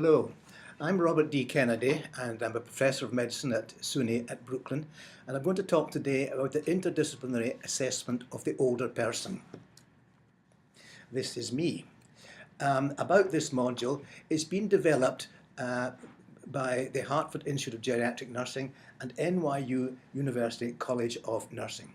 Hello, I'm Robert D. Kennedy and I'm a professor of medicine at SUNY at Brooklyn, and I'm going to talk today about the interdisciplinary assessment of the older person. This is me. About this module, it's been developed by the Hartford Institute of Geriatric Nursing and NYU University College of Nursing.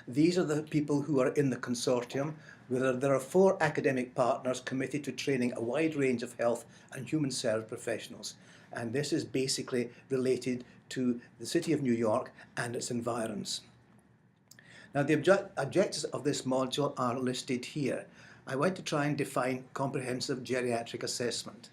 These are the people who are in the consortium, where there are 4 academic partners committed to training a wide range of health and human service professionals. And this is basically related to the City of New York and its environs. Now, the objectives of this module are listed here. I want to try and define comprehensive geriatric assessment.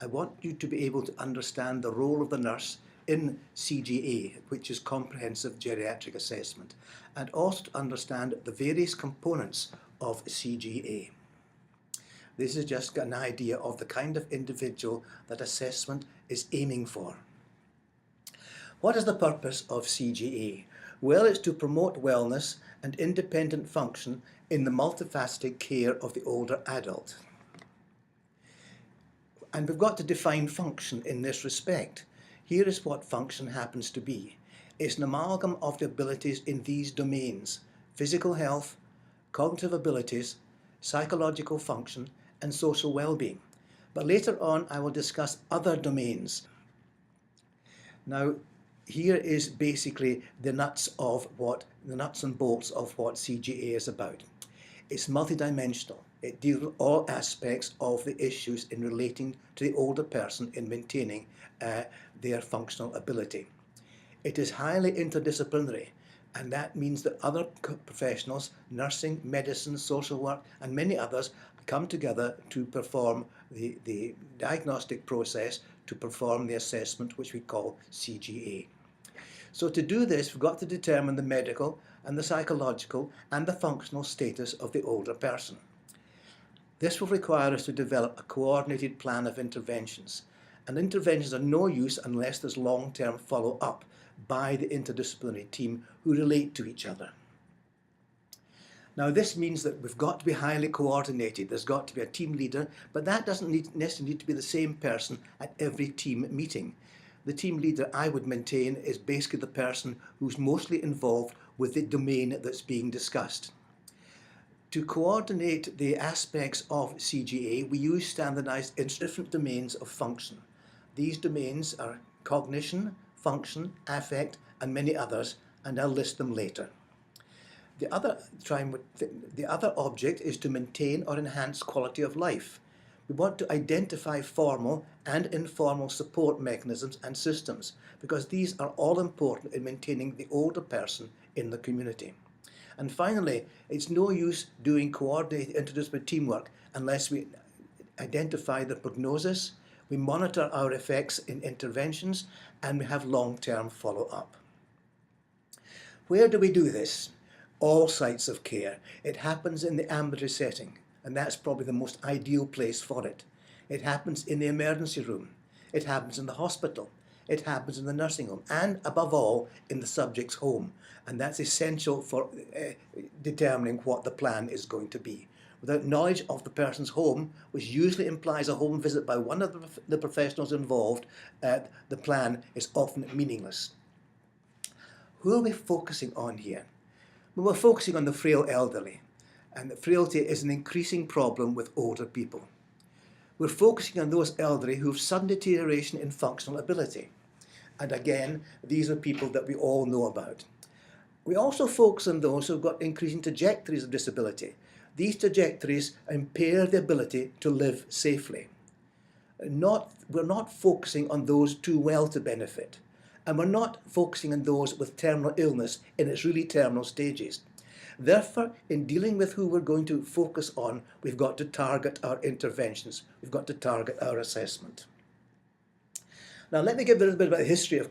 I want you to be able to understand the role of the nurse in CGA, which is Comprehensive Geriatric Assessment, and also to understand the various components of CGA. This is just an idea of the kind of individual that assessment is aiming for. What is the purpose of CGA? Well, it's to promote wellness and independent function in the multifaceted care of the older adult. And we've got to define function in this respect. Here is what function happens to be. It's an amalgam of the abilities in these domains: physical health, cognitive abilities, psychological function, and social well-being. But later on, I will discuss other domains. Now, here is basically the nuts and bolts of what CGA is about. It's multidimensional. It deals with all aspects of the issues in relating to the older person in maintaining their functional ability. It is highly interdisciplinary, and that means that other professionals, nursing, medicine, social work, and many others come together to perform the diagnostic process, to perform the assessment, which we call CGA. So to do this, we've got to determine the medical and the psychological and the functional status of the older person. This will require us to develop a coordinated plan of interventions, and interventions are no use unless there's long-term follow-up by the interdisciplinary team who relate to each other. Now, this means that we've got to be highly coordinated. There's got to be a team leader, but that doesn't necessarily need to be the same person at every team meeting. The team leader, I would maintain, is basically the person who's mostly involved with the domain that's being discussed. To coordinate the aspects of CGA, we use standardized different domains of function. These domains are cognition, function, affect, and many others, and I'll list them later. The other object is to maintain or enhance quality of life. We want to identify formal and informal support mechanisms and systems, because these are all important in maintaining the older person in the community. And finally, it's no use doing coordinated interdisciplinary teamwork unless we identify the prognosis, we monitor our effects in interventions, and we have long-term follow-up. Where do we do this? All sites of care. It happens in the ambulatory setting, and that's probably the most ideal place for it. It happens in the emergency room. It happens in the hospital. It happens in the nursing home, and above all, in the subject's home. And that's essential for determining what the plan is going to be. Without knowledge of the person's home, which usually implies a home visit by one of the professionals involved, the plan is often meaningless. Who are we focusing on here? Well, we're focusing on the frail elderly, and frailty is an increasing problem with older people. We're focusing on those elderly who have sudden deterioration in functional ability. And again, these are people that we all know about. We also focus on those who've got increasing trajectories of disability. These trajectories impair the ability to live safely. We're not focusing on those too well to benefit. And we're not focusing on those with terminal illness in its really terminal stages. Therefore, in dealing with who we're going to focus on, we've got to target our interventions. We've got to target our assessment. Now, let me give a little bit about the history of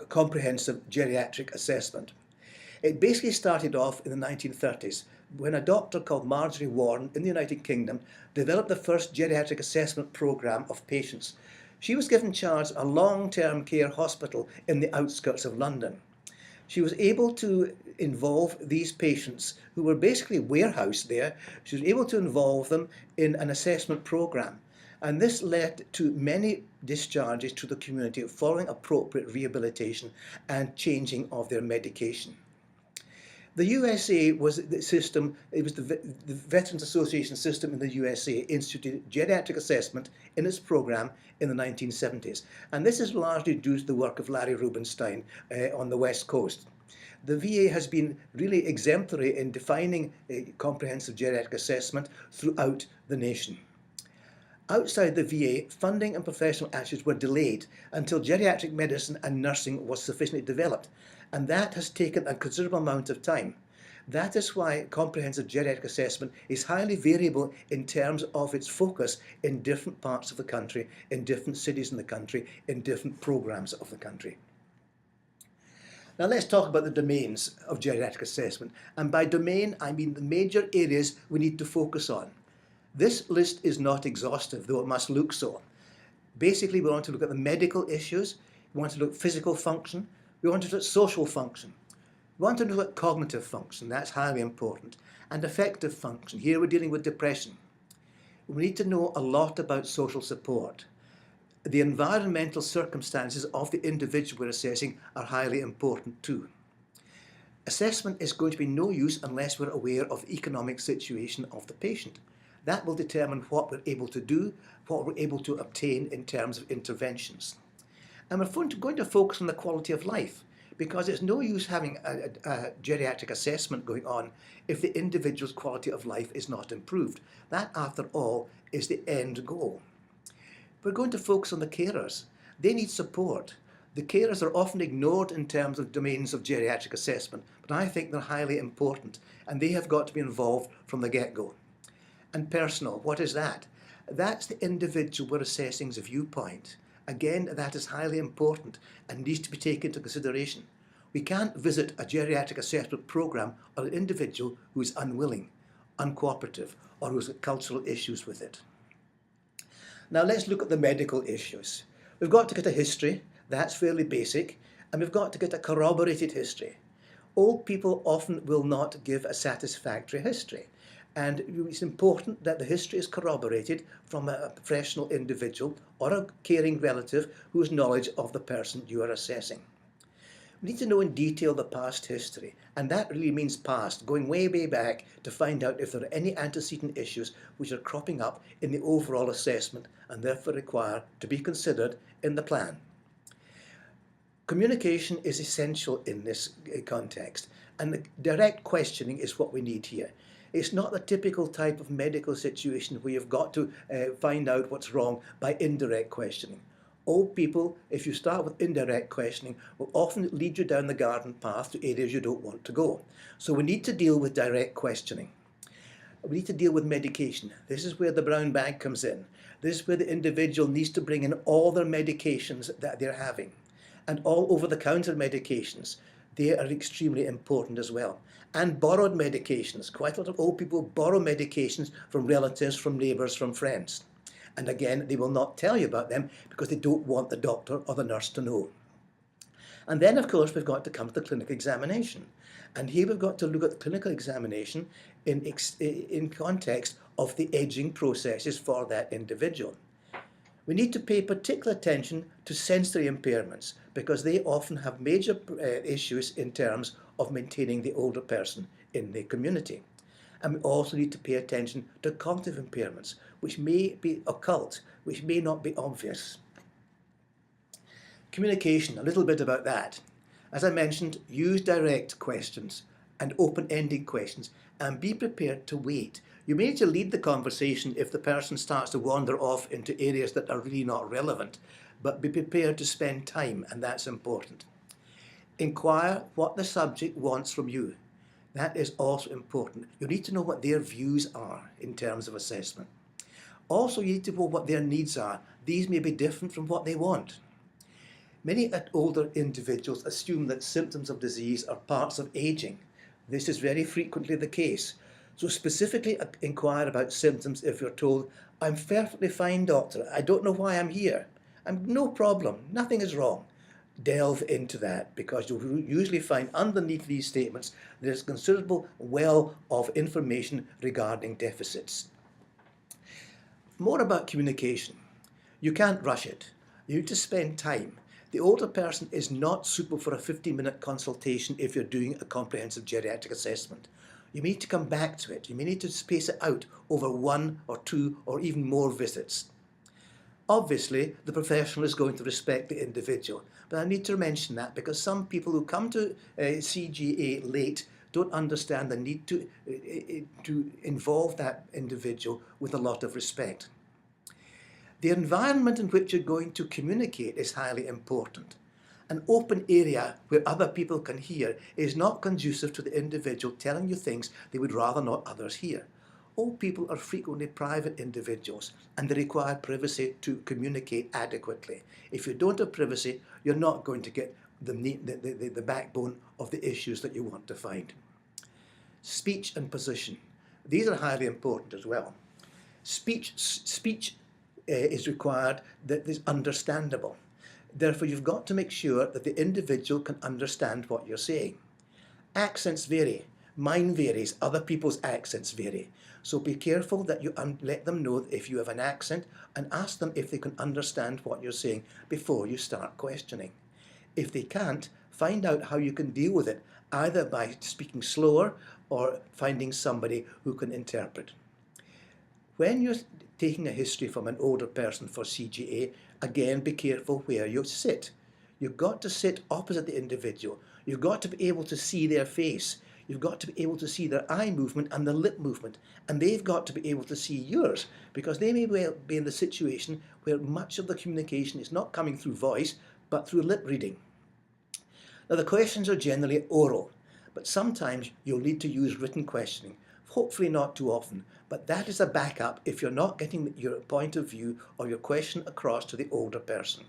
comprehensive geriatric assessment. It basically started off in the 1930s when a doctor called Marjorie Warren in the United Kingdom developed the first geriatric assessment program of patients. She was given charge of a long-term care hospital in the outskirts of London. She was able to involve these patients who were basically warehoused there. She was able to involve them in an assessment program. And this led to many discharges to the community following appropriate rehabilitation and changing of their medication. The USA was the system, it was the Veterans Association system in the USA instituted geriatric assessment in its program in the 1970s. And this is largely due to the work of Larry Rubenstein on the West Coast. The VA has been really exemplary in defining a comprehensive geriatric assessment throughout the nation. Outside the VA, funding and professional attitudes were delayed until geriatric medicine and nursing was sufficiently developed, and that has taken a considerable amount of time. That is why comprehensive geriatric assessment is highly variable in terms of its focus in different parts of the country, in different cities in the country, in different programs of the country. Now let's talk about the domains of geriatric assessment, and by domain I mean the major areas we need to focus on. This list is not exhaustive, though it must look so. Basically, we want to look at the medical issues, we want to look at physical function, we want to look at social function, we want to look at cognitive function, that's highly important, and affective function. Here we're dealing with depression. We need to know a lot about social support. The environmental circumstances of the individual we're assessing are highly important too. Assessment is going to be no use unless we're aware of the economic situation of the patient. That will determine what we're able to do, what we're able to obtain in terms of interventions. And we're going to focus on the quality of life, because it's no use having a geriatric assessment going on if the individual's quality of life is not improved. That, after all, is the end goal. We're going to focus on the carers. They need support. The carers are often ignored in terms of domains of geriatric assessment, but I think they're highly important, and they have got to be involved from the get-go. And personal, what is that? That's the individual we're assessing's viewpoint. Again, that is highly important and needs to be taken into consideration. We can't visit a geriatric assessment program on an individual who is unwilling, uncooperative, or who has got cultural issues with it. Now let's look at the medical issues. We've got to get a history, that's fairly basic, and we've got to get a corroborated history. Old people often will not give a satisfactory history, and it's important that the history is corroborated from a professional individual or a caring relative who has knowledge of the person you are assessing. We need to know in detail the past history, and that really means past, going way, way back to find out if there are any antecedent issues which are cropping up in the overall assessment and therefore require to be considered in the plan. Communication is essential in this context, and the direct questioning is what we need here. It's not the typical type of medical situation where you've got to find out what's wrong by indirect questioning. Old people, if you start with indirect questioning, will often lead you down the garden path to areas you don't want to go. So we need to deal with direct questioning. We need to deal with medication. This is where the brown bag comes in. This is where the individual needs to bring in all their medications that they're having. And all over-the-counter medications, they are extremely important as well. And borrowed medications. Quite a lot of old people borrow medications from relatives, from neighbours, from friends. And again, they will not tell you about them because they don't want the doctor or the nurse to know. And then, of course, we've got to come to the clinical examination. And here we've got to look at the clinical examination in context of the aging processes for that individual. We need to pay particular attention to sensory impairments because they often have major issues in terms of maintaining the older person in the community. And we also need to pay attention to cognitive impairments, which may be occult, which may not be obvious. Communication, a little bit about that. As I mentioned, use direct questions and open-ended questions, and be prepared to wait. You may need to lead the conversation if the person starts to wander off into areas that are really not relevant, but be prepared to spend time, and that's important. Inquire what the subject wants from you. That is also important. You need to know what their views are in terms of assessment. Also, you need to know what their needs are. These may be different from what they want. Many older individuals assume that symptoms of disease are parts of aging. This is very frequently the case. So specifically inquire about symptoms if you're told, "I'm perfectly fine, doctor. I don't know why I'm here. I'm no problem. Nothing is wrong." Delve into that because you'll usually find underneath these statements there's a considerable well of information regarding deficits. More about communication. You can't rush it. You need to spend time. The older person is not suitable for a 15-minute consultation if you're doing a comprehensive geriatric assessment. You may need to come back to it. You may need to space it out over 1 or 2 or even more visits. Obviously, the professional is going to respect the individual, but I need to mention that because some people who come to CGA late don't understand the need to involve that individual with a lot of respect. The environment in which you're going to communicate is highly important. An open area where other people can hear is not conducive to the individual telling you things they would rather not others hear. Old people are frequently private individuals and they require privacy to communicate adequately. If you don't have privacy, you're not going to get the backbone of the issues that you want to find. Speech and position. These are highly important as well. Speech is required that is understandable. Therefore, you've got to make sure that the individual can understand what you're saying. Accents vary. Mine varies. Other people's accents vary. So be careful that you let them know if you have an accent and ask them if they can understand what you're saying before you start questioning. If they can't, find out how you can deal with it, either by speaking slower or finding somebody who can interpret. When you're taking a history from an older person for CGA, again, be careful where you sit. You've got to sit opposite the individual. You've got to be able to see their face. You've got to be able to see their eye movement and their lip movement. And they've got to be able to see yours, because they may well be in the situation where much of the communication is not coming through voice, but through lip reading. Now, the questions are generally oral, but sometimes you'll need to use written questioning. Hopefully not too often, but that is a backup if you're not getting your point of view or your question across to the older person.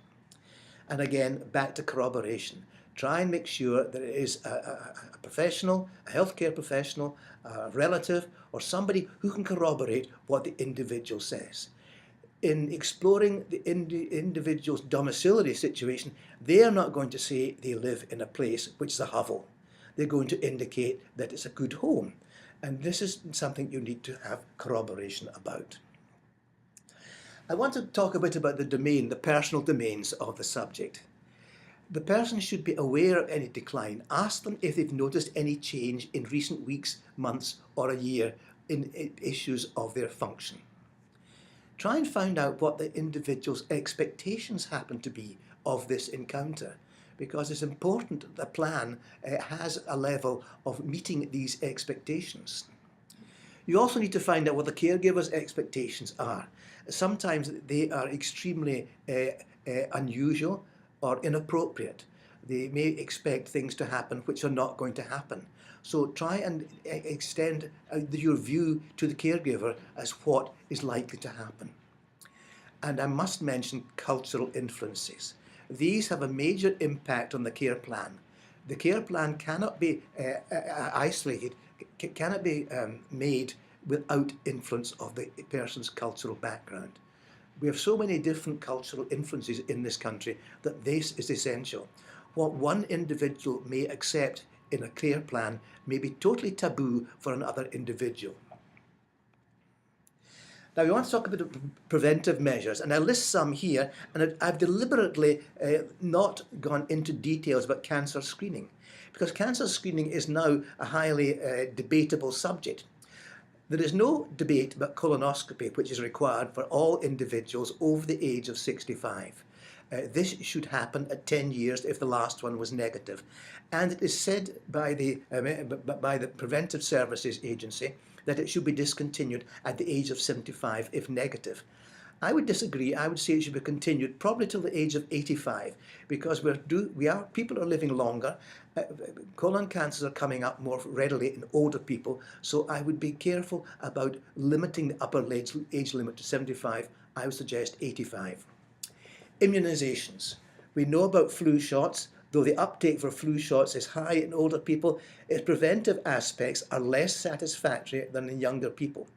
And again, back to corroboration. Try and make sure that it is a professional, a healthcare professional, a relative, or somebody who can corroborate what the individual says. In exploring the individual's domiciliary situation, they are not going to say they live in a place which is a hovel. They're going to indicate that it's a good home. And this is something you need to have corroboration about. I want to talk a bit about the domain, the personal domains of the subject. The person should be aware of any decline. Ask them if they've noticed any change in recent weeks, months, or a year in issues of their function. Try and find out what the individual's expectations happen to be of this encounter, because it's important that the plan has a level of meeting these expectations. You also need to find out what the caregiver's expectations are. Sometimes they are extremely unusual or inappropriate. They may expect things to happen which are not going to happen. So try and extend your view to the caregiver as what is likely to happen. And I must mention cultural influences. These have a major impact on the care plan. The care plan cannot be isolated, cannot be made without influence of the person's cultural background. We have so many different cultural influences in this country that this is essential. What one individual may accept in a care plan may be totally taboo for another individual. Now, we want to talk about preventive measures, and I list some here, and I've deliberately not gone into details about cancer screening, because cancer screening is now a highly debatable subject. There is no debate about colonoscopy, which is required for all individuals over the age of 65. This should happen at 10 years if the last one was negative. And it is said by the Preventive Services Agency that it should be discontinued at the age of 75 if negative. I would disagree. I would say it should be continued probably till the age of 85, because people are living longer. Colon cancers are coming up more readily in older people, so I would be careful about limiting the upper age limit to 75. I would suggest 85. Immunizations. We know about flu shots. Though the uptake for flu shots is high in older people, its preventive aspects are less satisfactory than in younger people.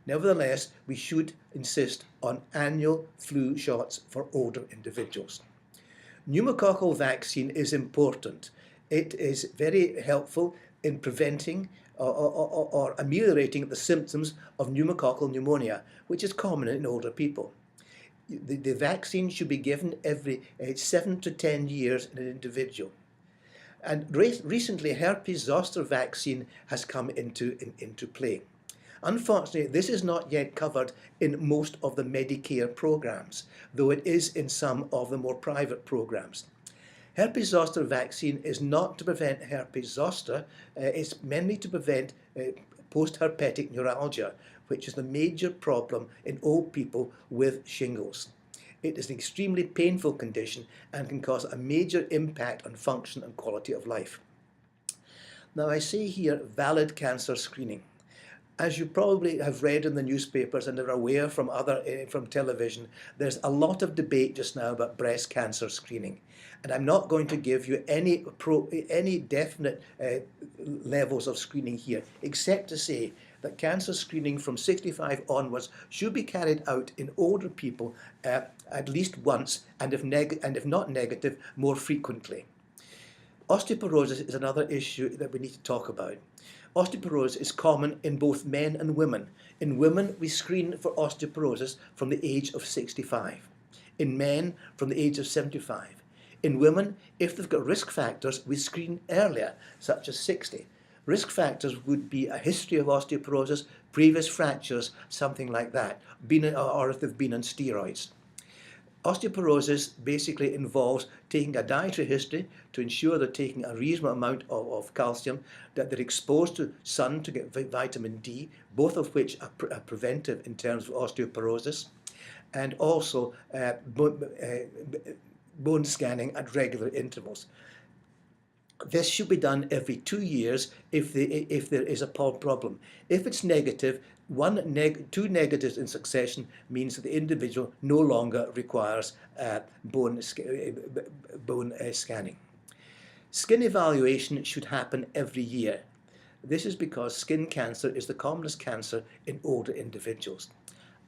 Nevertheless, we should insist on annual flu shots for older individuals. Pneumococcal vaccine is important. It is very helpful in preventing or ameliorating the symptoms of pneumococcal pneumonia, which is common in older people. The vaccine should be given every 7 to 10 years in an individual. And recently, herpes zoster vaccine has come into play. Unfortunately, this is not yet covered in most of the Medicare programs, though it is in some of the more private programs. Herpes zoster vaccine is not to prevent herpes zoster, it's mainly to prevent post-herpetic neuralgia, which is the major problem in old people with shingles. It is an extremely painful condition and can cause a major impact on function and quality of life. Now I say here valid cancer screening. As you probably have read in the newspapers and are aware from from television, there's a lot of debate just now about breast cancer screening. And I'm not going to give you any definite levels of screening here, except to say that cancer screening from 65 onwards should be carried out in older people at least once, and if not negative, more frequently. Osteoporosis is another issue that we need to talk about. Osteoporosis is common in both men and women. In women, we screen for osteoporosis from the age of 65. In men, from the age of 75. In women, if they've got risk factors, we screen earlier, such as 60. Risk factors would be a history of osteoporosis, previous fractures, something like that, or if they've been on steroids. Osteoporosis basically involves taking a dietary history to ensure they're taking a reasonable amount of calcium, that they're exposed to sun to get vitamin D, both of which are preventive in terms of osteoporosis, and also bone scanning at regular intervals. This should be done every 2 years if there is a problem. If it's negative, two negatives in succession means that the individual no longer requires bone scanning. Skin evaluation should happen every year. This is because skin cancer is the commonest cancer in older individuals.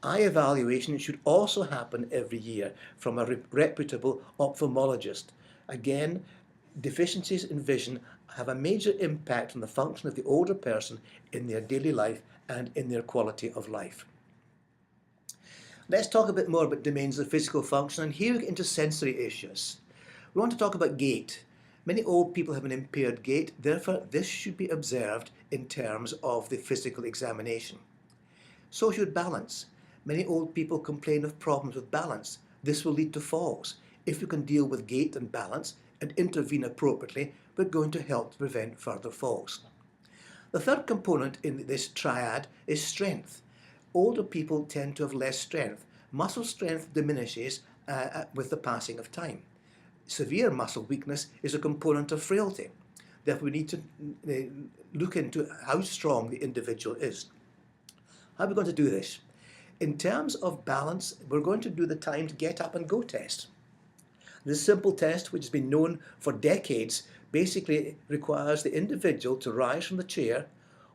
Eye evaluation should also happen every year from a reputable ophthalmologist. Again, deficiencies in vision have a major impact on the function of the older person in their daily life and in their quality of life. Let's talk a bit more about domains of physical function, and here we get into sensory issues. We want to talk about gait. Many old people have an impaired gait, therefore this should be observed in terms of the physical examination. So should balance. Many old people complain of problems with balance. This will lead to falls. If we can deal with gait and balance and intervene appropriately, we're going to help to prevent further falls. The third component in this triad is strength. Older people tend to have less strength. Muscle strength diminishes with the passing of time. Severe muscle weakness is a component of frailty. Therefore, we need to look into how strong the individual is. How are we going to do this? In terms of balance, we're going to do the time to get up and go test. This simple test, which has been known for decades, basically requires the individual to rise from the chair,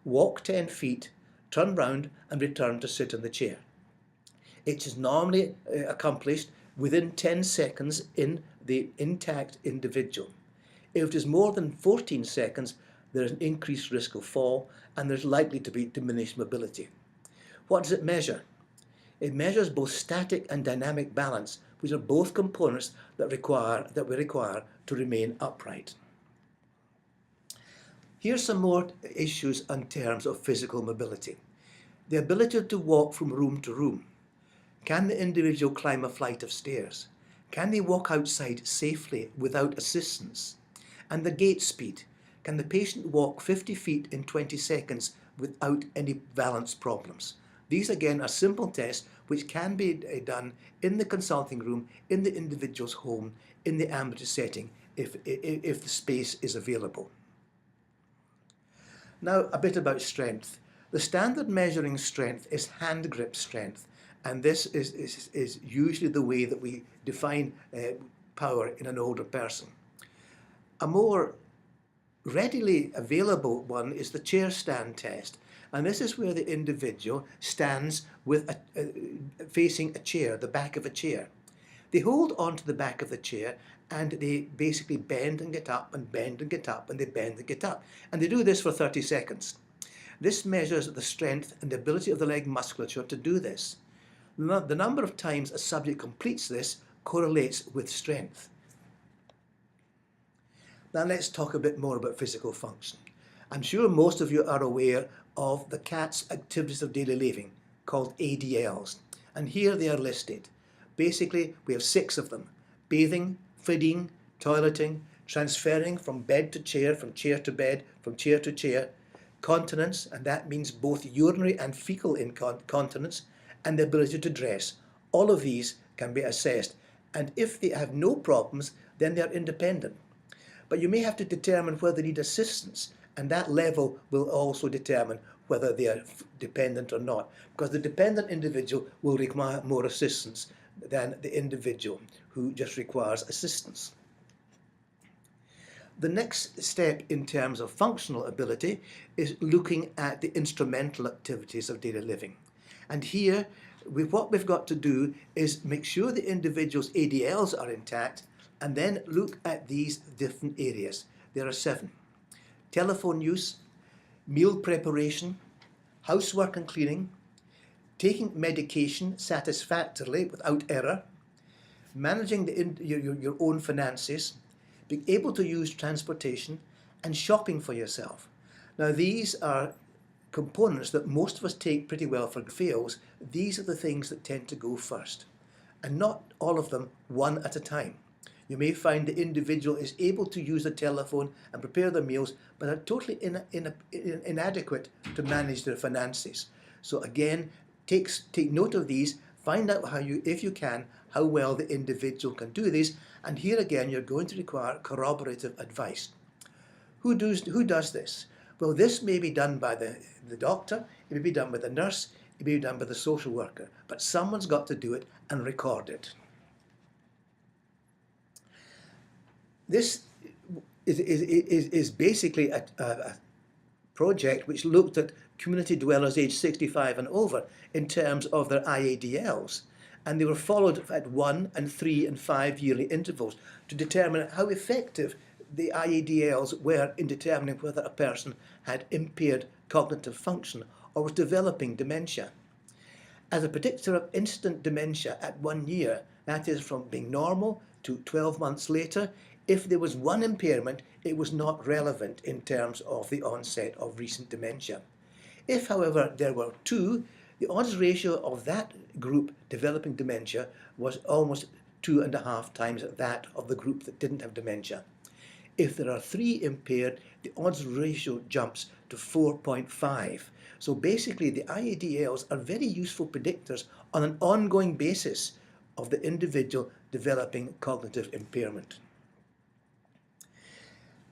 walk 10 feet, turn round and return to sit in the chair. It is normally accomplished within 10 seconds in the intact individual. If it is more than 14 seconds, there is an increased risk of fall and there's likely to be diminished mobility. What does it measure? It measures both static and dynamic balance, which are both components that we require to remain upright. Here's some more issues in terms of physical mobility. The ability to walk from room to room. Can the individual climb a flight of stairs? Can they walk outside safely without assistance? And the gait speed. Can the patient walk 50 feet in 20 seconds without any balance problems? These again are simple tests which can be done in the consulting room, in the individual's home, in the ambulatory setting, if the space is available. Now a bit about strength. The standard measuring strength is hand grip strength, and this is usually the way that we define power in an older person. A more readily available one is the chair stand test, and this is where the individual stands with facing a chair, the back of a chair. They hold onto the back of the chair and they basically bend and get up and bend and get up and they bend and get up. And they do this for 30 seconds. This measures the strength and the ability of the leg musculature to do this. The number of times a subject completes this correlates with strength. Now let's talk a bit more about physical function. I'm sure most of you are aware of the CAT's activities of daily living, called ADLs, and here they are listed. Basically, we have 6 of them: bathing, feeding, toileting, transferring from bed to chair, from chair to bed, from chair to chair, continence, and that means both urinary and fecal incontinence, and the ability to dress. All of these can be assessed, and if they have no problems, then they are independent. But you may have to determine whether they need assistance, and that level will also determine whether they are dependent or not, because the dependent individual will require more assistance than the individual who just requires assistance. The next step in terms of functional ability is looking at the instrumental activities of daily living. And here, what we've got to do is make sure the individual's ADLs are intact, and then look at these different areas. There are 7. Telephone use, meal preparation, housework and cleaning, taking medication satisfactorily without error, managing your own finances, being able to use transportation, and shopping for yourself. Now these are components that most of us take pretty well for fails. These are the things that tend to go first, and not all of them one at a time. You may find the individual is able to use the telephone and prepare their meals, but are totally inadequate to manage their finances. So again, take note of these, find out if you can, how well the individual can do these, and here again you're going to require corroborative advice. Who does this? Well, this may be done by the doctor, it may be done by the nurse, it may be done by the social worker, but someone's got to do it and record it. This is basically a project which looked at community dwellers aged 65 and over in terms of their IADLs, and they were followed at 1 and 3 and 5 yearly intervals to determine how effective the IADLs were in determining whether a person had impaired cognitive function or was developing dementia. As a predictor of instant dementia at 1 year, that is from being normal to 12 months later, if there was one impairment, it was not relevant in terms of the onset of recent dementia. If, however, there were 2, the odds ratio of that group developing dementia was almost 2.5 times that of the group that didn't have dementia. If there are 3 impaired, the odds ratio jumps to 4.5. So basically, the IADLs are very useful predictors on an ongoing basis of the individual developing cognitive impairment.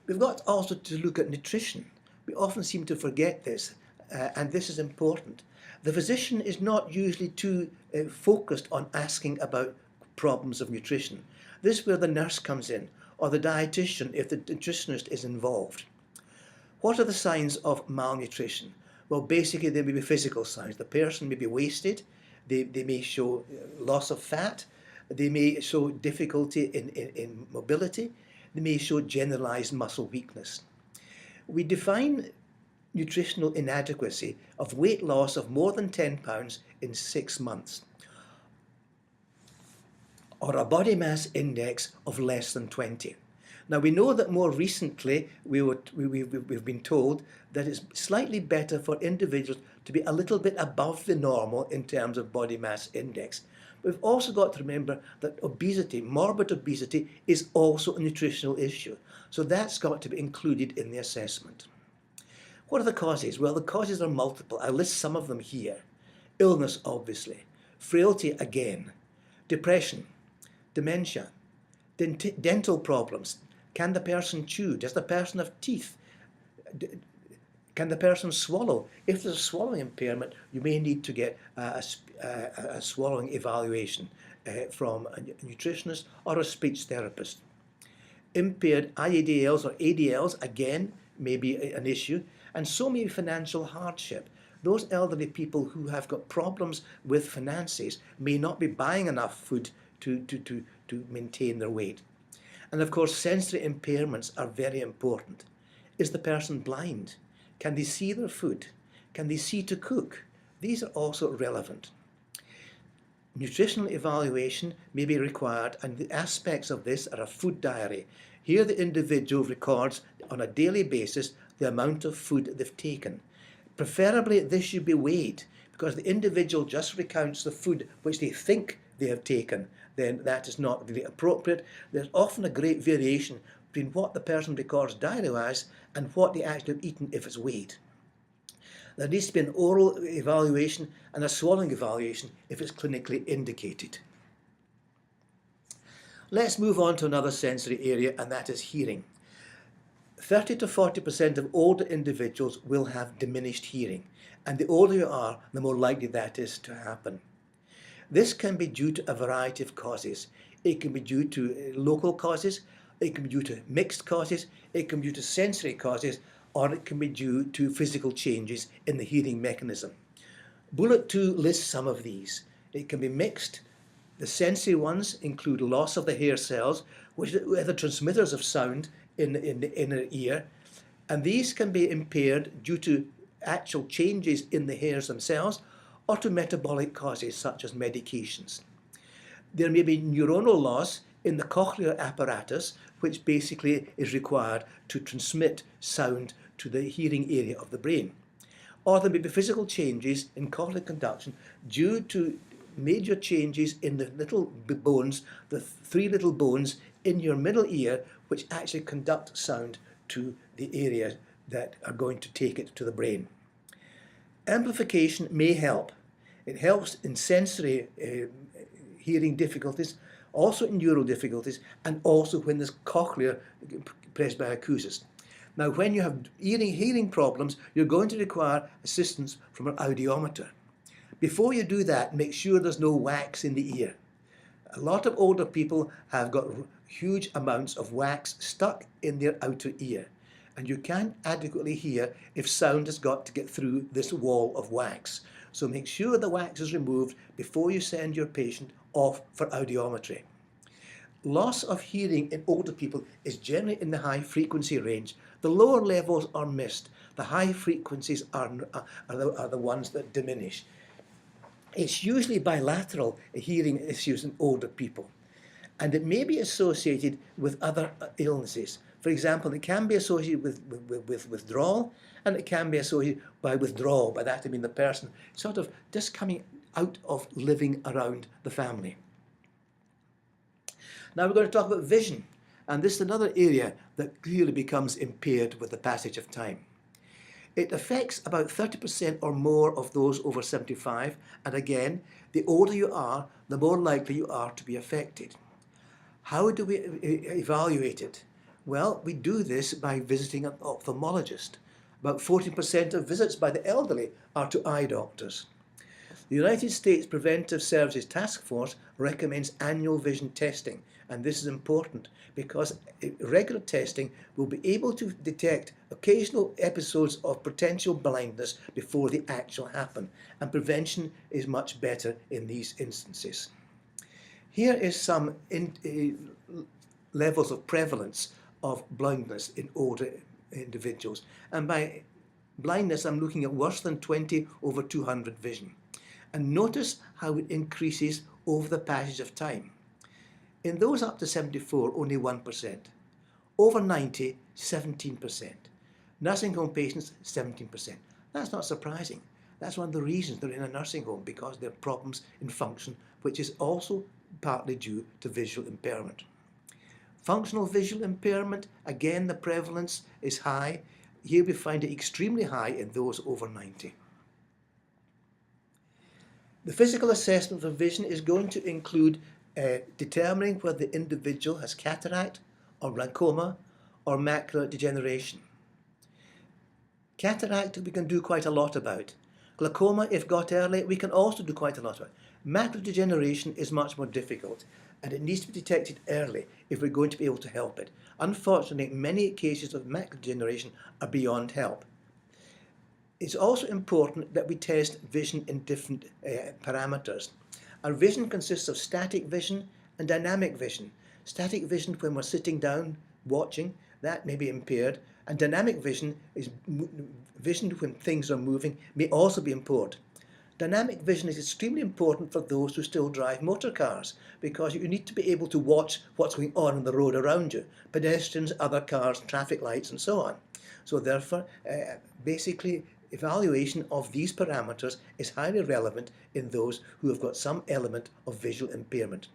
We've got also to look at nutrition. We often seem to forget this, and this is important. The physician is not usually too focused on asking about problems of nutrition. This is where the nurse comes in, or the dietitian if the nutritionist is involved. What are the signs of malnutrition? Well, basically there may be physical signs. The person may be wasted, they may show loss of fat, they may show difficulty in mobility, they may show generalized muscle weakness. We define nutritional inadequacy of weight loss of more than 10 pounds in 6 months, or a body mass index of less than 20. Now we know that more recently we've been told that it's slightly better for individuals to be a little bit above the normal in terms of body mass index. We've also got to remember that obesity, morbid obesity, is also a nutritional issue. So that's got to be included in the assessment. What are the causes? Well, the causes are multiple. I'll list some of them here. Illness, obviously. Frailty, again. Depression. Dementia. Dental problems. Can the person chew? Does the person have teeth? Can the person swallow? If there's a swallowing impairment, you may need to get a swallowing evaluation from a nutritionist or a speech therapist. Impaired IADLs or ADLs, again, may be an issue, and so may financial hardship. Those elderly people who have got problems with finances may not be buying enough food to maintain their weight. And of course, sensory impairments are very important. Is the person blind? Can they see their food? Can they see to cook? These are also relevant. Nutritional evaluation may be required, and the aspects of this are a food diary. Here the individual records on a daily basis the amount of food they've taken. Preferably this should be weighed, because the individual just recounts the food which they think they have taken. Then that is not really appropriate. There's often a great variation between what the person records diary-wise and what they actually have eaten if it's weighed. There needs to be an oral evaluation and a swallowing evaluation if it's clinically indicated. Let's move on to another sensory area, and that is hearing. 30 to 40% of older individuals will have diminished hearing, and the older you are, the more likely that is to happen. This can be due to a variety of causes. It can be due to local causes, it can be due to mixed causes, it can be due to sensory causes, or it can be due to physical changes in the hearing mechanism. Bullet 2 lists some of these. It can be mixed. The sensory ones include loss of the hair cells, which are the transmitters of sound in the inner ear, and these can be impaired due to actual changes in the hairs themselves or to metabolic causes such as medications. There may be neuronal loss in the cochlear apparatus, which basically is required to transmit sound to the hearing area of the brain. Or there may be physical changes in cochlear conduction due to major changes in the little bones, the 3 little bones in your middle ear, which actually conduct sound to the area that are going to take it to the brain. Amplification may help. It helps in sensory hearing difficulties, also in neural difficulties, and also when there's cochlear presbyacusis. Now, when you have hearing problems, you're going to require assistance from an audiometer. Before you do that, make sure there's no wax in the ear. A lot of older people have got huge amounts of wax stuck in their outer ear, and you can't adequately hear if sound has got to get through this wall of wax. So make sure the wax is removed before you send your patient off for audiometry. Loss of hearing in older people is generally in the high frequency range. The lower levels are missed. The high frequencies are the ones that diminish. It's usually bilateral hearing issues in older people, and it may be associated with other illnesses. For example, it can be associated with withdrawal, and it can be associated by withdrawal. By that I mean the person sort of just coming out of living around the family. Now we're going to talk about vision, and this is another area that clearly becomes impaired with the passage of time. It affects about 30% or more of those over 75, and again, the older you are, the more likely you are to be affected. How do we evaluate it? Well, we do this by visiting an ophthalmologist. About 40% of visits by the elderly are to eye doctors. The United States Preventive Services Task Force recommends annual vision testing, and this is important because regular testing will be able to detect occasional episodes of potential blindness before they actually happen, and prevention is much better in these instances. Here is some levels of prevalence of blindness in older individuals, and by blindness I'm looking at worse than 20/200 vision. And notice how it increases over the passage of time. In those up to 74, only 1%. Over 90, 17%. Nursing home patients, 17%. That's not surprising. That's one of the reasons they're in a nursing home, because there are problems in function, which is also partly due to visual impairment. Functional visual impairment, again, the prevalence is high. Here we find it extremely high in those over 90. The physical assessment of vision is going to include determining whether the individual has cataract or glaucoma or macular degeneration. Cataract we can do quite a lot about. Glaucoma, if got early, we can also do quite a lot about. Macular degeneration is much more difficult, and it needs to be detected early if we're going to be able to help it. Unfortunately, many cases of macular degeneration are beyond help. It's also important that we test vision in different parameters. Our vision consists of static vision and dynamic vision. Static vision when we're sitting down watching, that may be impaired, And dynamic vision is vision when things are moving, may also be important. Dynamic vision is extremely important for those who still drive motor cars, because you need to be able to watch what's going on the road around you, pedestrians, other cars, traffic lights, and so on. So therefore, basically, evaluation of these parameters is highly relevant in those who have got some element of visual impairment.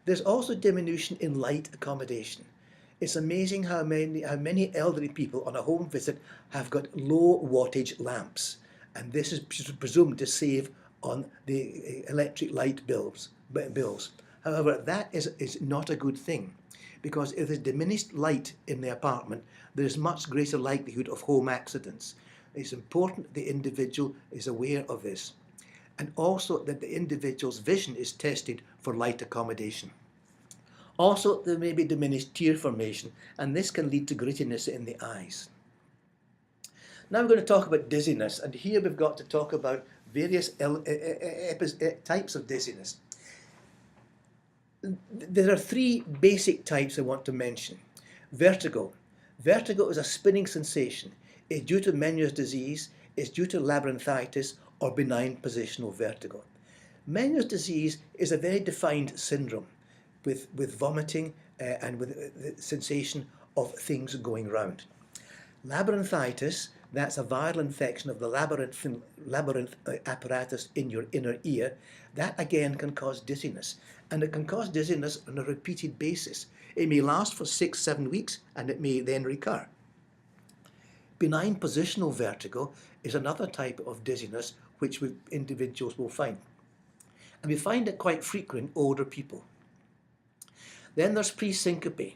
There's also diminution in light accommodation. It's amazing how many elderly people on a home visit have got low wattage lamps, and this is presumed to save on the electric light bills. However, that is not a good thing, because if there's diminished light in the apartment, there's much greater likelihood of home accidents. It's important the individual is aware of this, and also that the individual's vision is tested for light accommodation. Also, there may be diminished tear formation, and this can lead to grittiness in the eyes. Now we're going to talk about dizziness, and here we've got to talk about various types of dizziness. There are three basic types I want to mention. Vertigo. Vertigo is a spinning sensation. It's due to Meniere's disease, it's due to labyrinthitis, or benign positional vertigo. Meniere's disease is a very defined syndrome with vomiting and with the sensation of things going round. Labyrinthitis, that's a viral infection of the labyrinth apparatus in your inner ear. That again can cause dizziness, and it can cause dizziness on a repeated basis. It may last for 6-7 weeks, and it may then recur. Benign positional vertigo is another type of dizziness which individuals will find, and we find it quite frequent in older people. Then there's pre-syncope.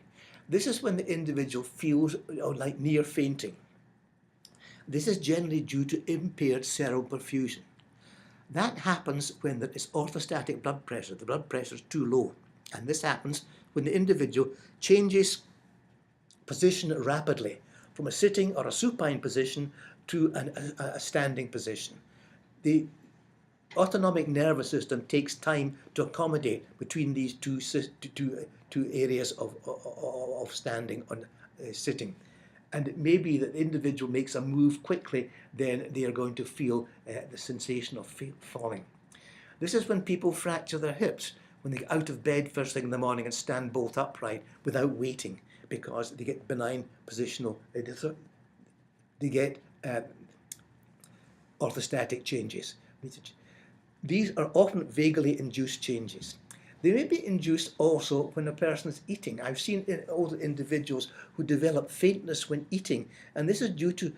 This is when the individual feels like near fainting. This is generally due to impaired cerebral perfusion. That happens when there is orthostatic blood pressure. The blood pressure is too low. And this happens when the individual changes position rapidly from a sitting or a supine position to a standing position. The autonomic nervous system takes time to accommodate between these two areas of standing and sitting. And it may be that the individual makes a move quickly, then they are going to feel the sensation of falling. This is when people fracture their hips, when they get out of bed first thing in the morning and stand bolt upright without waiting, because they get benign positional, they get orthostatic changes. These are often vaguely induced changes. They may be induced also when a person is eating. I've seen older individuals who develop faintness when eating, and this is due to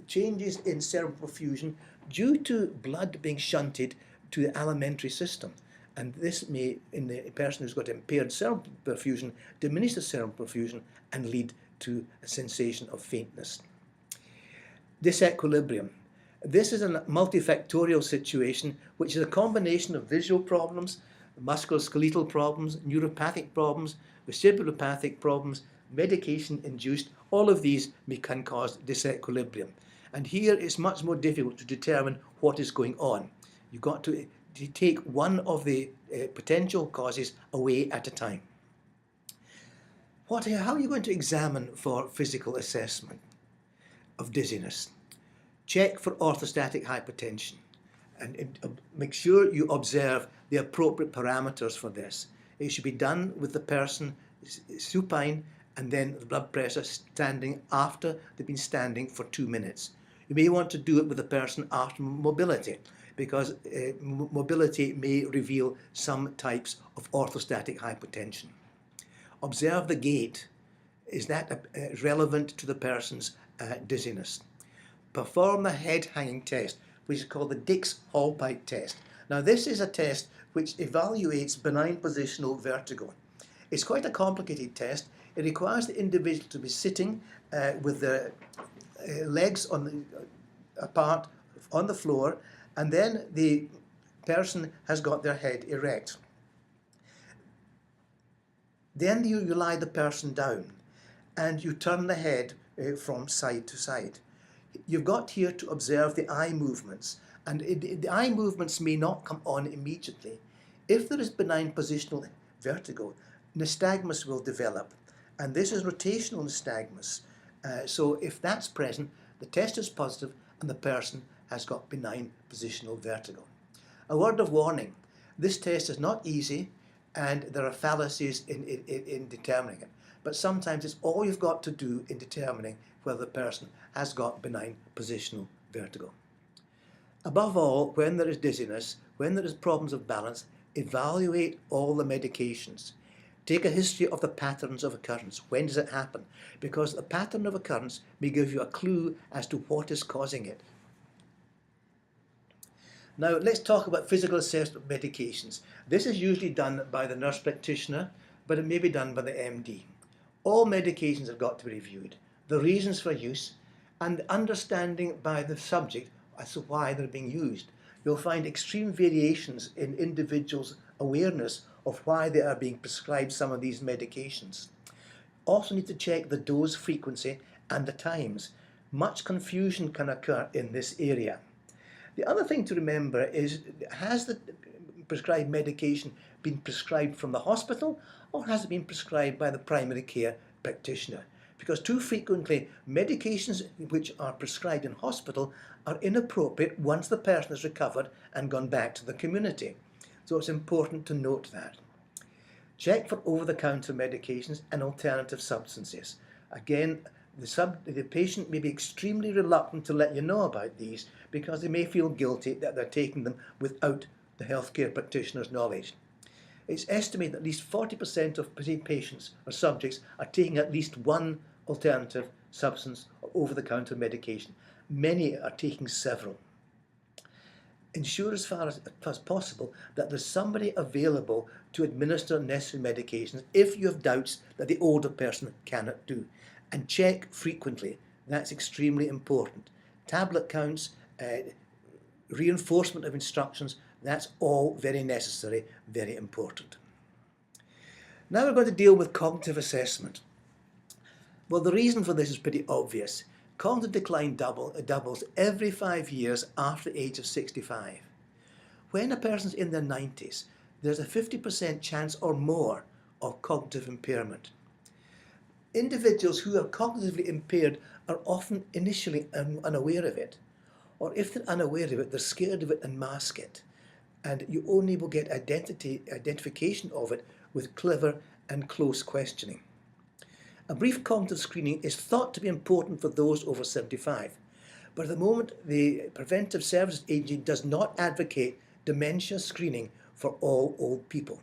changes in cerebral perfusion due to blood being shunted to the alimentary system. And this may, in the person who's got impaired cerebral perfusion, diminish the cerebral perfusion and lead to a sensation of faintness. Disequilibrium. This is a multifactorial situation, which is a combination of visual problems, musculoskeletal problems, neuropathic problems, vestibulopathic problems, medication-induced. All of these can cause disequilibrium. And here it's much more difficult to determine what is going on. You've got to take one of the potential causes away at a time. How are you going to examine for physical assessment of dizziness? Check for orthostatic hypotension, and make sure you observe the appropriate parameters for this. It should be done with the person supine and then the blood pressure standing after they've been standing for 2 minutes. You may want to do it with the person after mobility, because mobility may reveal some types of orthostatic hypotension. Observe the gait. Is that relevant to the person's dizziness? Perform a head hanging test, which is called the Dix-Hallpike test. Now this is a test which evaluates benign positional vertigo. It's quite a complicated test. It requires the individual to be sitting with their legs apart on the floor, and then the person has got their head erect. Then you lie the person down and you turn the head from side to side. You've got here to observe the eye movements, and the eye movements may not come on immediately. If there is benign positional vertigo, nystagmus will develop, and this is rotational nystagmus, So if that's present, the test is positive and the person has got benign positional vertigo. A word of warning, this test is not easy and there are fallacies in determining it. But sometimes it's all you've got to do in determining whether the person has got benign positional vertigo. Above all, when there is dizziness, when there is problems of balance, evaluate all the medications. Take a history of the patterns of occurrence. When does it happen? Because the pattern of occurrence may give you a clue as to what is causing it. Now let's talk about physical assessment of medications. This is usually done by the nurse practitioner, but it may be done by the MD. All medications have got to be reviewed, the reasons for use, and understanding by the subject as to why they're being used. You'll find extreme variations in individuals' awareness of why they are being prescribed some of these medications. Also need to check the dose frequency and the times. Much confusion can occur in this area. The other thing to remember is, has the prescribed medication been prescribed from the hospital or has it been prescribed by the primary care practitioner? Because too frequently medications which are prescribed in hospital are inappropriate once the person has recovered and gone back to the community. So it's important to note that. Check for over-the-counter medications and alternative substances. Again, the patient may be extremely reluctant to let you know about these because they may feel guilty that they're taking them without the healthcare practitioner's knowledge. It's estimated that at least 40% of patients or subjects are taking at least one alternative substance or over-the-counter medication. Many are taking several. Ensure as far as possible that there's somebody available to administer necessary medications if you have doubts that the older person cannot do. And check frequently. That's extremely important. Tablet counts, reinforcement of instructions, that's all very necessary, very important. Now we're going to deal with cognitive assessment. Well, the reason for this is pretty obvious. Cognitive decline doubles every 5 years after the age of 65. When a person's in their 90s, there's a 50% chance or more of cognitive impairment. Individuals who are cognitively impaired are often initially unaware of it. Or if they're unaware of it, they're scared of it and mask it. And you only will get identification of it with clever and close questioning. A brief cognitive screening is thought to be important for those over 75, but at the moment the Preventive Services Agency does not advocate dementia screening for all old people.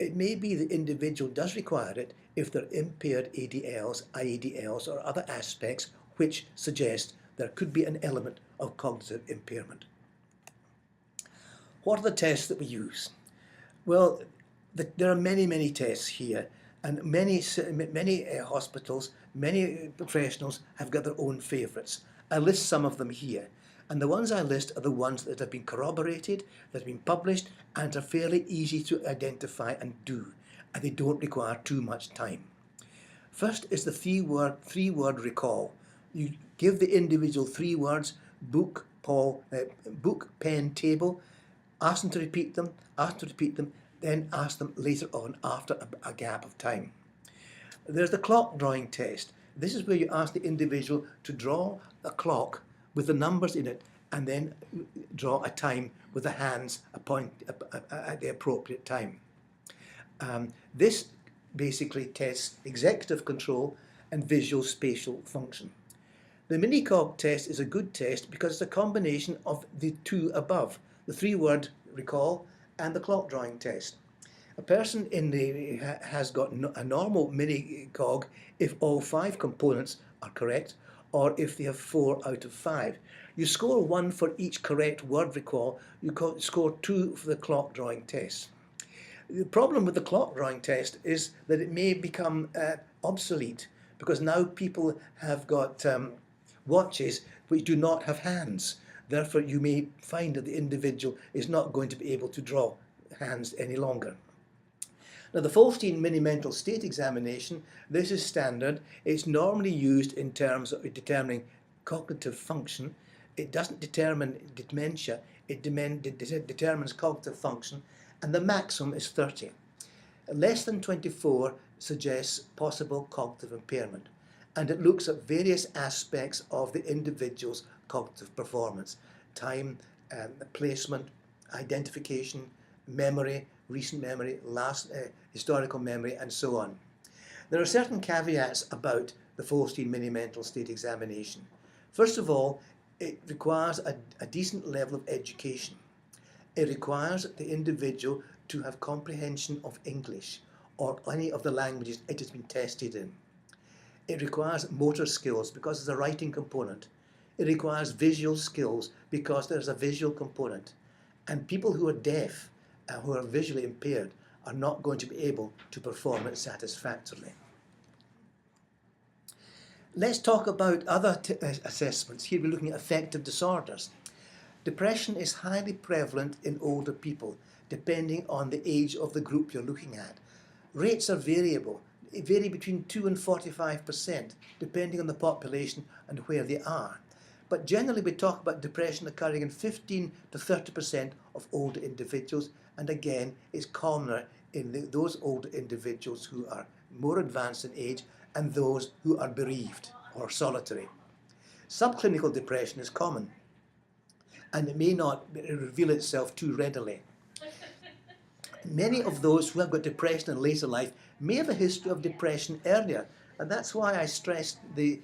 It may be the individual does require it if they're impaired ADLs, IADLs or other aspects which suggest there could be an element of cognitive impairment. What are the tests that we use? Well, there are many tests here, and many hospitals, many professionals have got their own favourites. I list some of them here, and the ones I list are the ones that have been corroborated, that have been published, and are fairly easy to identify and do, and they don't require too much time. First is the three-word recall. You give the individual 3 words: book, pen, table. Ask them to repeat them, then ask them later on after a gap of time. There's the clock drawing test. This is where you ask the individual to draw a clock with the numbers in it and then draw a time with the hands at the appropriate time. This basically tests executive control and visual spatial function. The mini-cog test is a good test because it's a combination of the two above, the 3-word recall and the clock drawing test. A person has got a normal mini-cog if all 5 components are correct, or if they have 4 out of 5. You score 1 for each correct word recall, you score 2 for the clock drawing test. The problem with the clock drawing test is that it may become obsolete, because now people have got watches which do not have hands. Therefore, you may find that the individual is not going to be able to draw hands any longer. Now, the Folstein Mini Mental State Examination, this is standard. It's normally used in terms of determining cognitive function. It doesn't determine dementia, it determines cognitive function, and the maximum is 30. Less than 24 suggests possible cognitive impairment. and it looks at various aspects of the individual's cognitive performance: time, placement, identification, memory, recent memory, historical memory, and so on. There are certain caveats about the Folstein Mini Mental State Examination. First of all, it requires a decent level of education. It requires the individual to have comprehension of English or any of the languages it has been tested in. It requires motor skills because there's a writing component. It requires visual skills because there's a visual component. And people who are deaf and who are visually impaired are not going to be able to perform it satisfactorily. Let's talk about other assessments. Here we're looking at affective disorders. Depression is highly prevalent in older people, depending on the age of the group you're looking at. Rates are variable. They vary between 2 and 45%, depending on the population and where they are. But generally we talk about depression occurring in 15 to 30% of older individuals, and again it's commoner in those older individuals who are more advanced in age and those who are bereaved or solitary. Subclinical depression is common, and it may not reveal itself too readily. Many of those who have got depression in later life may have a history of depression earlier, and that's why I stressed the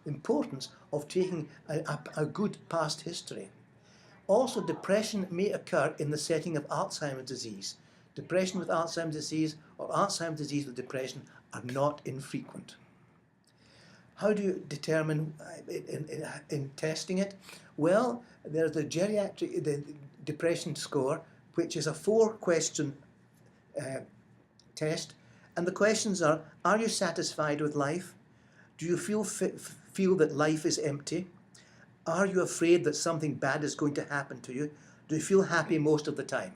importance of taking a good past history. Also, depression may occur in the setting of Alzheimer's disease. Depression with Alzheimer's disease or Alzheimer's disease with depression are not infrequent. How do you determine in testing it? Well, there's the depression score, which is a 4-question test. And the questions are you satisfied with life? Do you feel that life is empty? Are you afraid that something bad is going to happen to you? Do you feel happy most of the time?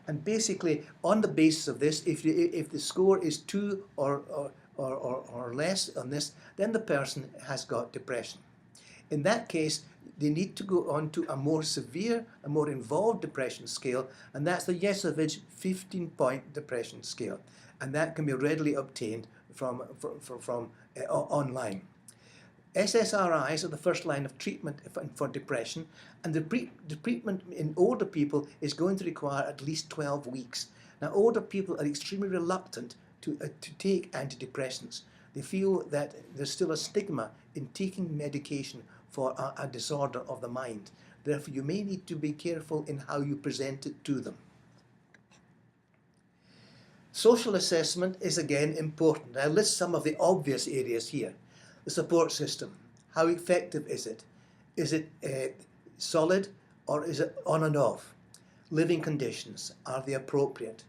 And basically, on the basis of this, if the score is 2 or less on this, then the person has got depression. In that case, they need to go on to a more severe, a more involved depression scale, and that's the Yesovich 15-point depression scale. And that can be readily obtained from online. SSRIs are the first line of treatment for depression, and the treatment in older people is going to require at least 12 weeks. Now, older people are extremely reluctant to take antidepressants. They feel that there's still a stigma in taking medication for a disorder of the mind. Therefore, you may need to be careful in how you present it to them. Social assessment is again important. I list some of the obvious areas here. The support system. How effective is it? Is it solid or is it on and off? Living conditions. Are they appropriate?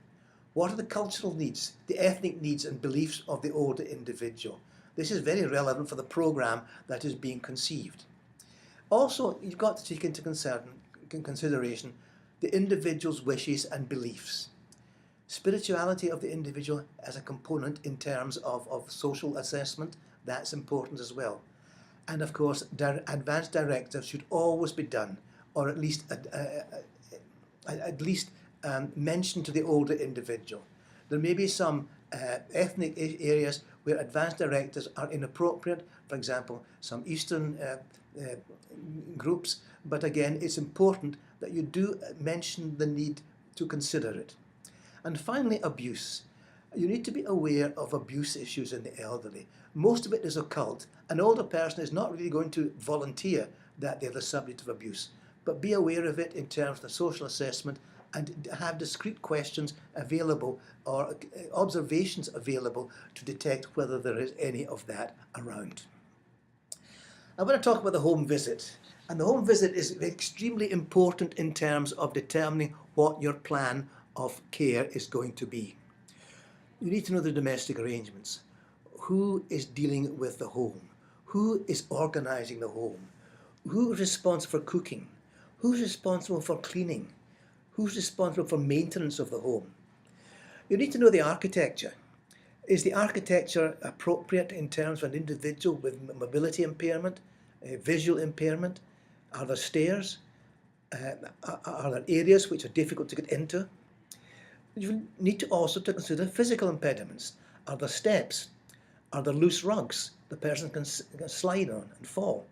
What are the cultural needs, the ethnic needs and beliefs of the older individual? This is very relevant for the program that is being conceived. Also, you've got to take into consideration the individual's wishes and beliefs. Spirituality of the individual as a component in terms of social assessment, that's important as well. And of course, advanced directives should always be done, or at least mentioned to the older individual. There may be some ethnic areas where advanced directives are inappropriate, for example, some Eastern groups, but again, it's important that you do mention the need to consider it. And finally, abuse. You need to be aware of abuse issues in the elderly. Most of it is occult. An older person is not really going to volunteer that they're the subject of abuse, but be aware of it in terms of the social assessment and have discrete questions available or observations available to detect whether there is any of that around. I want to talk about the home visit. And the home visit is extremely important in terms of determining what your plan of care is going to be. You need to know the domestic arrangements. Who is dealing with the home? Who is organizing the home? Who is responsible for cooking? Who's responsible for cleaning? Who's responsible for maintenance of the home? You need to know the architecture. Is the architecture appropriate in terms of an individual with mobility impairment, visual impairment? Are there stairs? Are there areas which are difficult to get into? You need to also consider physical impediments. Are there steps? Are there loose rugs the person can slide on and fall?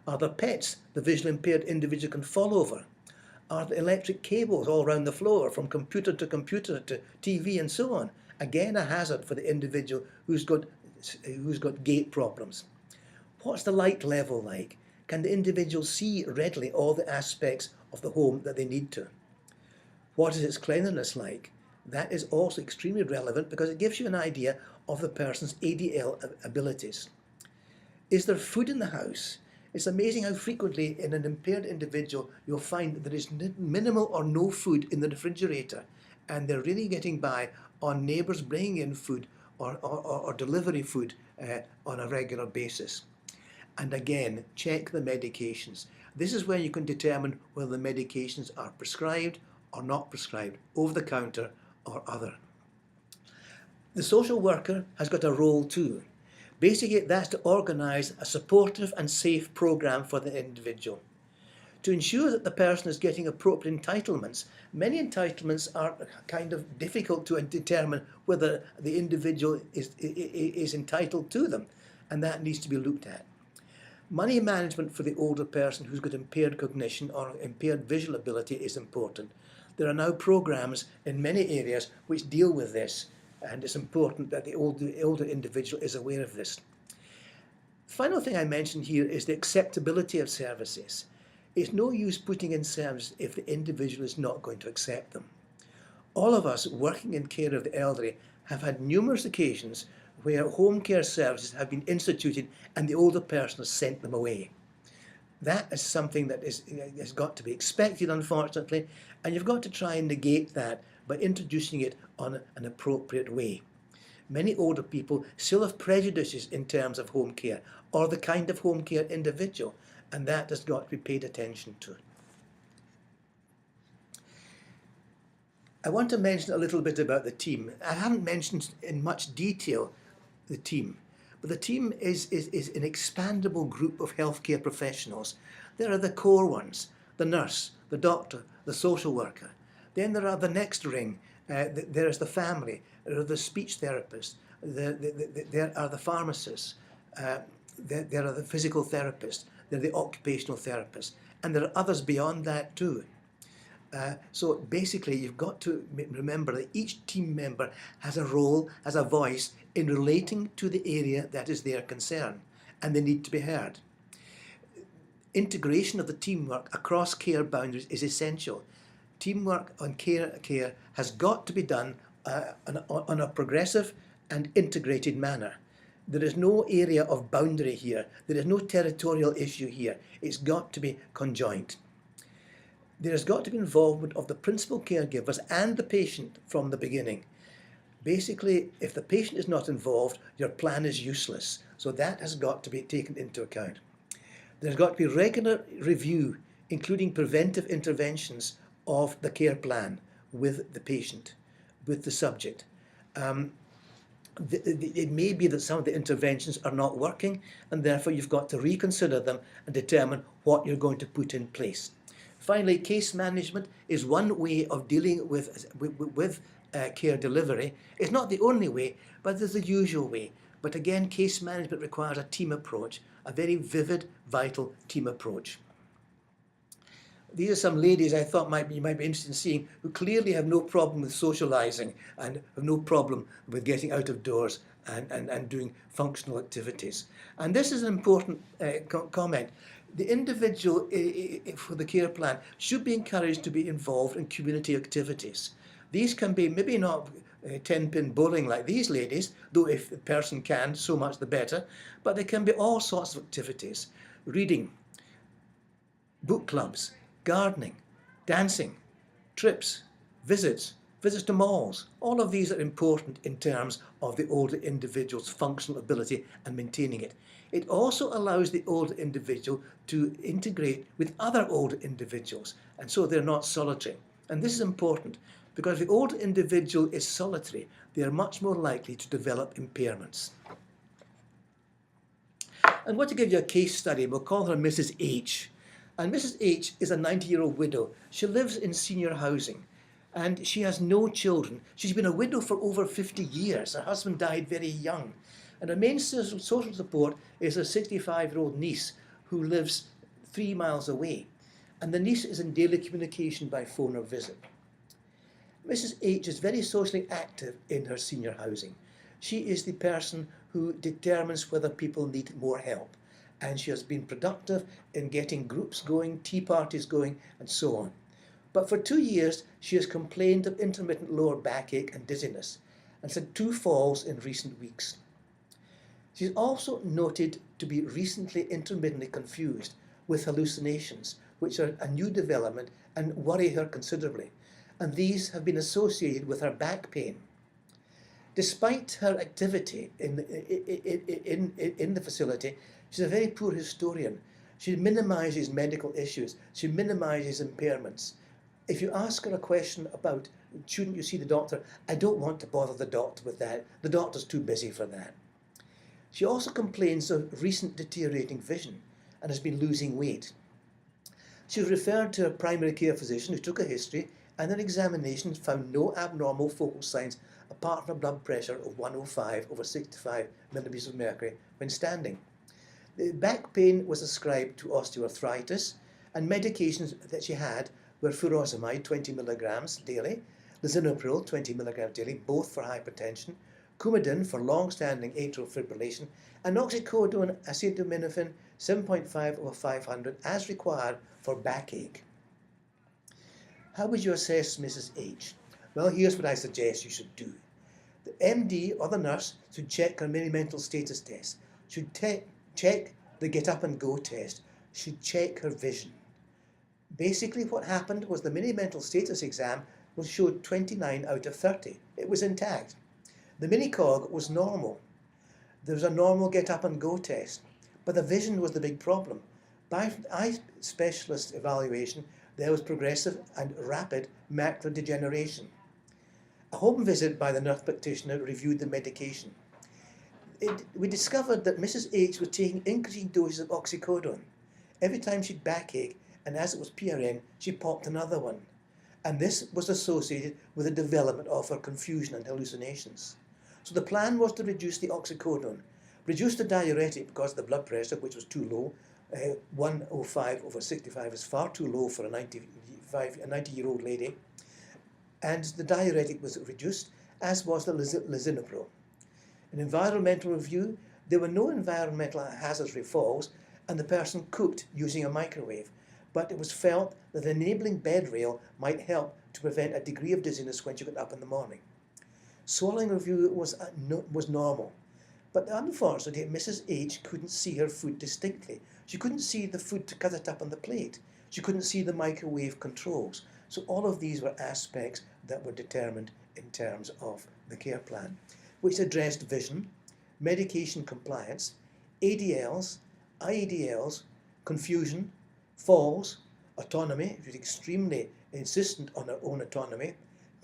Are there pets the visually impaired individual can fall over? Are there electric cables all around the floor from computer to TV and so on? Again, a hazard for the individual who's got gait problems. What's the light level like? Can the individual see readily all the aspects of the home that they need to? What is its cleanliness like? That is also extremely relevant because it gives you an idea of the person's ADL abilities. Is there food in the house? It's amazing how frequently in an impaired individual you'll find that there is minimal or no food in the refrigerator, and they're really getting by on neighbours bringing in food or delivery food on a regular basis. And again, check the medications. This is where you can determine whether the medications are prescribed or not prescribed, over the counter or other. The social worker has got a role too. Basically, that's to organise a supportive and safe programme for the individual. To ensure that the person is getting appropriate entitlements, many entitlements are kind of difficult to determine whether the individual is entitled to them, and that needs to be looked at. Money management for the older person who's got impaired cognition or impaired visual ability is important. There are now programmes in many areas which deal with this, and it's important that the older individual is aware of this. The final thing I mentioned here is the acceptability of services. It's no use putting in services if the individual is not going to accept them. All of us working in care of the elderly have had numerous occasions where home care services have been instituted and the older person has sent them away. That is something that has got to be expected, unfortunately, and you've got to try and negate that by introducing it on an appropriate way. Many older people still have prejudices in terms of home care or the kind of home care individual, and that has got to be paid attention to. I want to mention a little bit about the team. I haven't mentioned in much detail the team, but the team is an expandable group of healthcare professionals. There are the core ones, the nurse, the doctor, the social worker. Then there are the next ring. There is the family, there are the speech therapists, there are the pharmacists, there are the physical therapists, there are the occupational therapists, and there are others beyond that too. So basically you've got to remember that each team member has a role, has a voice in relating to the area that is their concern, and they need to be heard. Integration of the teamwork across care boundaries is essential. Teamwork on care has got to be done on a progressive and integrated manner. There is no area of boundary here. There is no territorial issue here. It's got to be conjoint. There has got to be involvement of the principal caregivers and the patient from the beginning. Basically, if the patient is not involved, your plan is useless. So that has got to be taken into account. There's got to be regular review, including preventive interventions of the care plan with the patient, with the subject. It may be that some of the interventions are not working, and therefore you've got to reconsider them and determine what you're going to put in place. Finally, case management is one way of dealing with care delivery. It's not the only way, but there's the usual way. But again, case management requires a team approach, a very vivid, vital team approach. These are some ladies I thought you might be interested in seeing who clearly have no problem with socialising and have no problem with getting out of doors and doing functional activities. And this is an important comment. The individual for the care plan should be encouraged to be involved in community activities. These can be maybe not 10-pin bowling like these ladies, though if the person can, so much the better, but they can be all sorts of activities. Reading, book clubs, gardening, dancing, trips, visits to malls. All of these are important in terms of the older individual's functional ability and maintaining it. It also allows the older individual to integrate with other older individuals, and so they're not solitary. And this is important because if the older individual is solitary, they are much more likely to develop impairments. I'm going to give you a case study. We'll call her Mrs. H. And Mrs. H is a 90-year-old widow. She lives in senior housing and she has no children. She's been a widow for over 50 years. Her husband died very young. And her main social support is her 65-year-old niece who lives 3 miles away. And the niece is in daily communication by phone or visit. Mrs. H is very socially active in her senior housing. She is the person who determines whether people need more help. And she has been productive in getting groups going, tea parties going, and so on. But for 2 years, she has complained of intermittent lower backache and dizziness, and had 2 falls in recent weeks. She is also noted to be recently intermittently confused with hallucinations, which are a new development and worry her considerably, and these have been associated with her back pain. Despite her activity in the facility, she's a very poor historian. She minimises medical issues. She minimises impairments. If you ask her a question about, shouldn't you see the doctor? I don't want to bother the doctor with that. The doctor's too busy for that. She also complains of recent deteriorating vision and has been losing weight. She was referred to a primary care physician who took a history, and an examination found no abnormal focal signs apart from a blood pressure of 105/65 millimeters of mercury when standing. The back pain was ascribed to osteoarthritis, and medications that she had were furosemide 20 milligrams daily, lisinopril 20 milligrams daily, both for hypertension, Coumadin for long-standing atrial fibrillation, and oxycodone acetaminophen 7.5/500 as required for backache. How would you assess Mrs. H? Well, here's what I suggest you should do. The MD or the nurse should check her mini-mental status test, should check the get up and go test, should check her vision. Basically what happened was the mini-mental status exam showed 29 out of 30. It was intact. The mini-cog was normal. There was a normal get up and go test, but the vision was the big problem. By eye specialist evaluation, there was progressive and rapid macular degeneration. A home visit by the nurse practitioner reviewed the medication. We discovered that Mrs. H was taking increasing doses of oxycodone. Every time she'd backache, and as it was PRN, she popped another one. And this was associated with the development of her confusion and hallucinations. So the plan was to reduce the oxycodone, reduce the diuretic because the blood pressure, which was too low, 105/65 is far too low for a 90-year-old lady, and the diuretic was reduced, as was the lisinopril. In environmental review, there were no environmental hazards or falls, and the person cooked using a microwave, but it was felt that the enabling bed rail might help to prevent a degree of dizziness when she got up in the morning. Swallowing review was normal, but unfortunately Mrs. H couldn't see her food distinctly. She couldn't see the food to cut it up on the plate. She couldn't see the microwave controls. So all of these were aspects that were determined in terms of the care plan, which addressed vision, medication compliance, ADLs, IEDLs, confusion, falls, autonomy, she was extremely insistent on her own autonomy,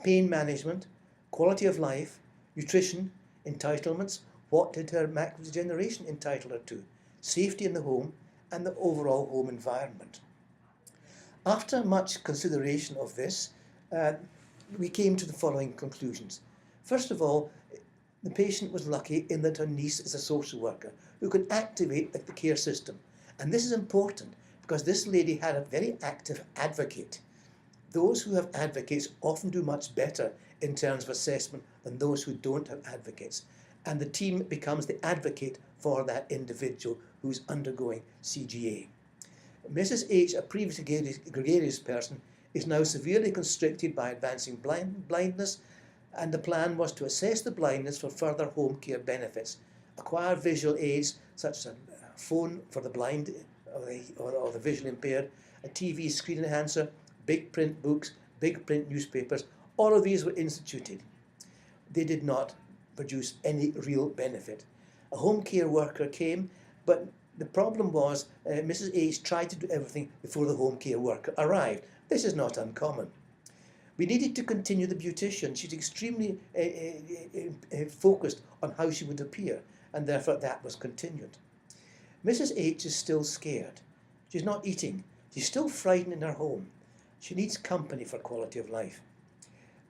pain management, quality of life, nutrition, entitlements, what did her macular degeneration entitle her to, safety in the home, and the overall home environment. After much consideration of this, we came to the following conclusions. First of all, the patient was lucky in that her niece is a social worker who can activate the care system. And this is important because this lady had a very active advocate. Those who have advocates often do much better in terms of assessment than those who don't have advocates. And the team becomes the advocate for that individual who's undergoing CGA. Mrs. H, a previously gregarious person, is now severely constricted by advancing blindness, and the plan was to assess the blindness for further home care benefits, acquire visual aids such as a phone for the blind or the visually impaired, a TV screen enhancer, big print books, big print newspapers. All of these were instituted. They did not produce any real benefit. A home care worker came, but the problem was Mrs. H tried to do everything before the home care worker arrived. This is not uncommon. We needed to continue the beautician. She's extremely focused on how she would appear, and therefore that was continued. Mrs. H is still scared. She's not eating. She's still frightened in her home. She needs company for quality of life.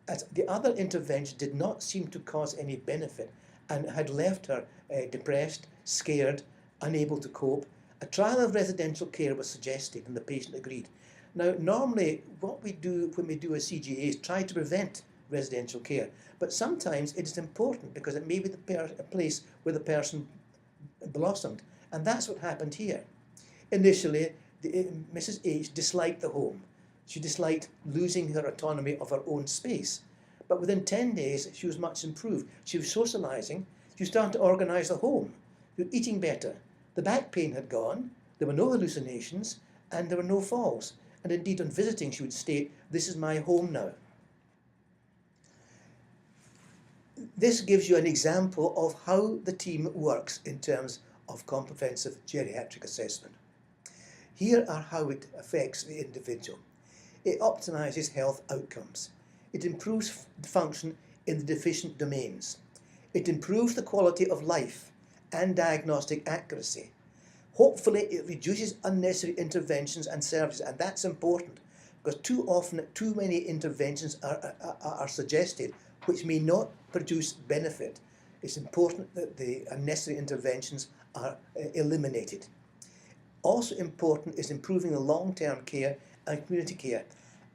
As the other intervention did not seem to cause any benefit, and had left her depressed, scared, unable to cope. A trial of residential care was suggested and the patient agreed. Now, normally what we do when we do a CGA is try to prevent residential care, but sometimes it is important because it may be a place where the person blossomed, and that's what happened here. Initially, Mrs. H disliked the home. She disliked losing her autonomy of her own space. But within 10 days, she was much improved. She was socialising. She started to organise the home. She was eating better. The back pain had gone. There were no hallucinations, and there were no falls. And indeed, on visiting, she would state, "This is my home now." This gives you an example of how the team works in terms of comprehensive geriatric assessment. Here are how it affects the individual. It optimises health outcomes. It improves function in the deficient domains. It improves the quality of life and diagnostic accuracy. Hopefully, it reduces unnecessary interventions and services, and that's important because too often too many interventions are suggested which may not produce benefit. It's important that the unnecessary interventions are eliminated. Also important is improving the long-term care and community care.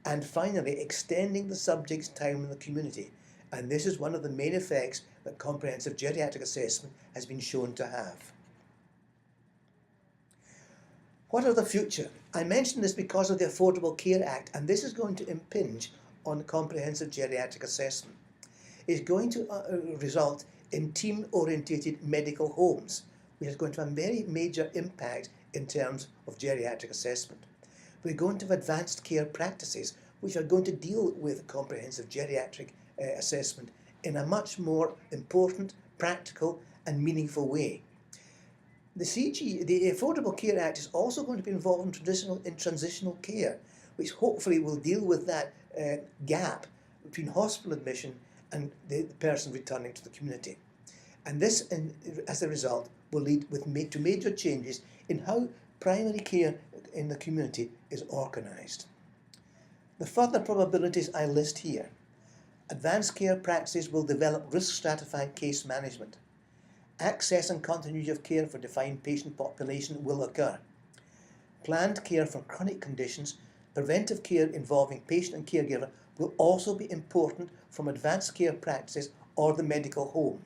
And finally, extending the subject's time in the community. And this is one of the main effects that comprehensive geriatric assessment has been shown to have. What of the future? I mention this because of the Affordable Care Act, and this is going to impinge on comprehensive geriatric assessment. It's going to result in team-orientated medical homes, which is going to have a very major impact in terms of geriatric assessment. We're going to have advanced care practices which are going to deal with comprehensive geriatric assessment in a much more important, practical and meaningful way. The Affordable Care Act is also going to be involved in transitional care, which hopefully will deal with that gap between hospital admission and the person returning to the community. And this, as a result, will lead to major changes in how primary care in the community is organised. The further probabilities I list here. Advanced care practices will develop risk-stratified case management. Access and continuity of care for defined patient population will occur. Planned care for chronic conditions, preventive care involving patient and caregiver will also be important from advanced care practices or the medical home.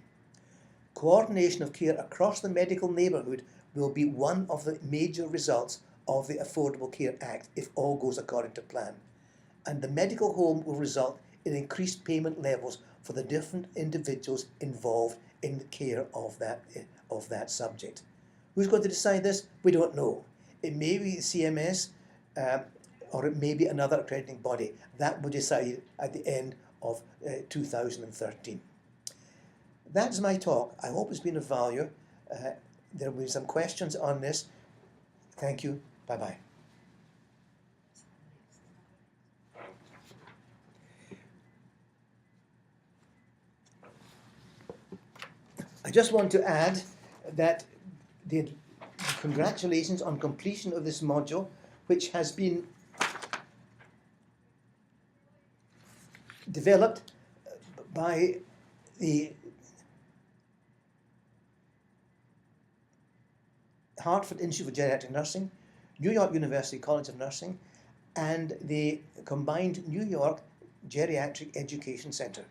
Coordination of care across the medical neighbourhood will be one of the major results of the Affordable Care Act if all goes according to plan. And the medical home will result in increased payment levels for the different individuals involved in the care of that subject. Who's going to decide this? We don't know. It may be CMS or it may be another accrediting body. That will decide at the end of 2013. That's my talk. I hope it's been of value. There will be some questions on this. Thank you. Bye-bye. I just want to add that the congratulations on completion of this module, which has been developed by the Hartford Institute for Geriatric Nursing, New York University College of Nursing, and the combined New York Geriatric Education Center.